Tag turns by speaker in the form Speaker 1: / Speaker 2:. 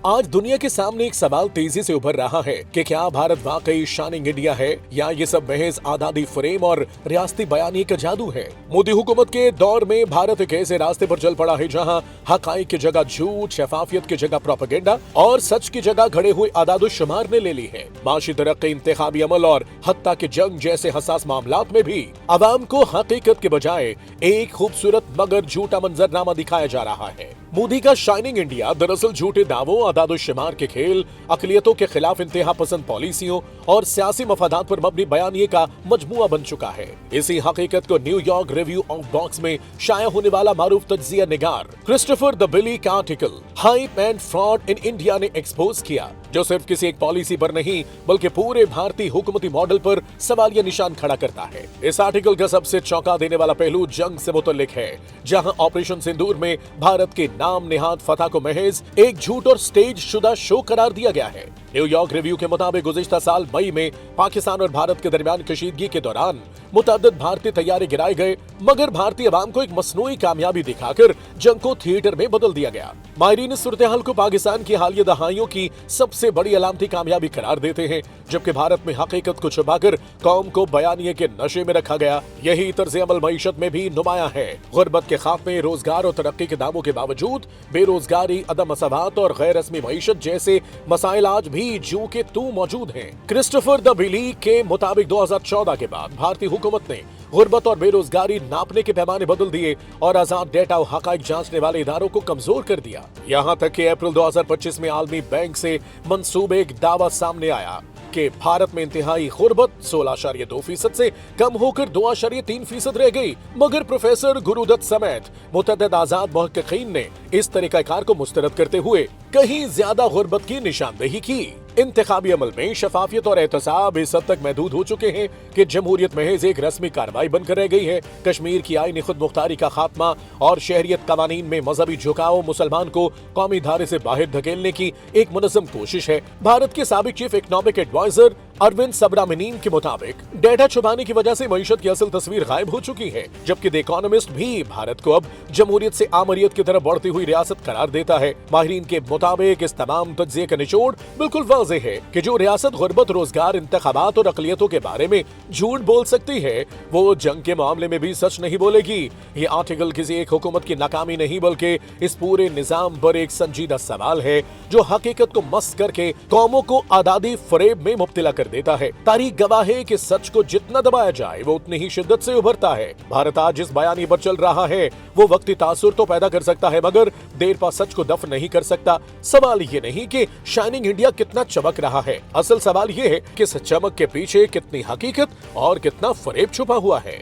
Speaker 1: आज दुनिया के सामने एक सवाल तेजी से उभर रहा है कि क्या भारत वाकई शाइनिंग इंडिया है या ये सब महज आजादी फ्रेम और रियासती बयानी का जादू है। मोदी हुकूमत के दौर में भारत एक ऐसे रास्ते पर चल पड़ा है जहां हकाइक की जगह झूठ, शफाफियत की जगह प्रोपेगेंडा और सच की जगह घड़े हुए आदादुश्शुमार ने ले ली है। माशी तरक्की, इंतखाबी अमल और हत्ता की जंग जैसे हसास मामलात में भी अवाम को हकीकत के बजाय एक खूबसूरत मगर झूठा मंजरनामा दिखाया जा रहा है। मोदी का शाइनिंग इंडिया दरअसल झूठे दावों, आदादुश्शुमार के खेल, अकलियतों के खिलाफ इंतहा पसंद पॉलिसियों और सियासी मफादात पर मबनी बयानिए का मजमुआ बन चुका है। इसी हकीकत को न्यूयॉर्क रिव्यू ऑफ बॉक्स में शाया होने वाला मारूफ तज्जिया निगार क्रिस्टोफर द बिली का article hype and fraud in India ने एक्सपोज किया, जो सिर्फ किसी एक पॉलिसी पर नहीं बल्कि पूरे भारतीय हुकूमती मॉडल पर सवालिया निशान खड़ा करता है। इस आर्टिकल का सबसे चौंका देने वाला पहलू जंग से मुतल्लिक है, जहां ऑपरेशन सिंदूर में भारत के नाम निहाद फतह को महज एक झूठ और स्टेज शुदा शो करार दिया गया है। न्यूयॉर्क रिव्यू के मुताबिक गुज़िश्ता साल मई में पाकिस्तान और भारत के दरमियान कशीदगी के दौरान मुतअद्दिद भारतीय तैयारे गिराए गए, मगर भारतीय अवाम को एक मसनूई कामयाबी दिखाकर जंग को थिएटर में बदल दिया गया। माहिरीन इस सूरत हाल को पाकिस्तान की हालिया दहाइयों की सबसे बड़ी अलामती कामयाबी करार देते हैं, जबकि भारत में हकीकत को छुपाकर कौम को बयानिए के नशे में रखा गया। यही तर्ज अमल मईशत में भी नुमाया है। गुर्बत के खात्मे, रोजगार और तरक्की के दावों के बावजूद बेरोजगारी, अदम मसावत और गैर रस्मी मईशत जैसे मसाइल आज भी जू के तू मौजूद हैं। क्रिस्टोफर द बिली के मुताबिक 2014 के बाद भारतीय हुकूमत ने गुर्बत और बेरोजगारी नापने के पैमाने बदल दिए और आजाद डेटा और हकाइक जांचने वाले इदारों को कमजोर कर दिया। यहाँ तक कि अप्रैल 2025 में आलमी बैंक से मंसूबे एक दावा सामने आया कि भारत में इंतहाई गुर्बत 16.2% से कम होकर 2.3% रह गई, मगर प्रोफेसर गुरुदत्त समेत मुतअद्दिद आजाद मुहक्किकीन ने इस तरीकाकार को मुस्तरद करते हुए कहीं ज्यादा गुर्बत की निशानदेही की। इंतखाबी अमल में शफाफियत और एहतसाब इस हद तक महदूद हो चुके हैं कि जमहूरियत महज एक रस्मी कार्रवाई बनकर रह गई है। कश्मीर की आईनी खुद मुख्तारी का खात्मा और शहरियत कवानीन में मजहबी झुकाव मुसलमान को कौमी धारे से बाहर धकेलने की एक मुनज़्ज़म कोशिश है। भारत के साबिक चीफ इकनॉमिक एडवाइजर अरविंद सबरामनीन के मुताबिक डेटा छुपाने की वजह से मईशत की असल तस्वीर गायब हो चुकी है, जबकि द इकोनॉमिस्ट भी भारत को अब जमहूरियत से आमरियत की तरफ बढ़ती हुई रियासत करार देता है। माहिरीन के मुताबिक इस तमाम तज्जिये का निचोड़ बिल्कुल वाज़ेह है कि जो रियासत गुर्बत, रोजगार, इंतखाबात और अकलियतों के बारे में झूठ बोल सकती है, वो जंग के मामले में भी सच नहीं बोलेगी। ये आर्टिकल किसी एक हुकूमत की नाकामी नहीं बल्कि इस पूरे निजाम पर एक संजीदा सवाल है, जो हकीकत को मस करके कौमों को आजादी फरेब में मुब्तला कर देता है। तारीख गवाह है कि सच को जितना दबाया जाए वो उतनी ही शिद्दत से उभरता है। भारत आज जिस बयानी पर चल रहा है वो वक्ती तासुर तो पैदा कर सकता है, मगर देर पा सच को दफ नहीं कर सकता। सवाल ये नहीं कि शाइनिंग इंडिया कितना चमक रहा है, असल सवाल ये है कि इस चमक के पीछे कितनी हकीकत और कितना फरेब छुपा हुआ है।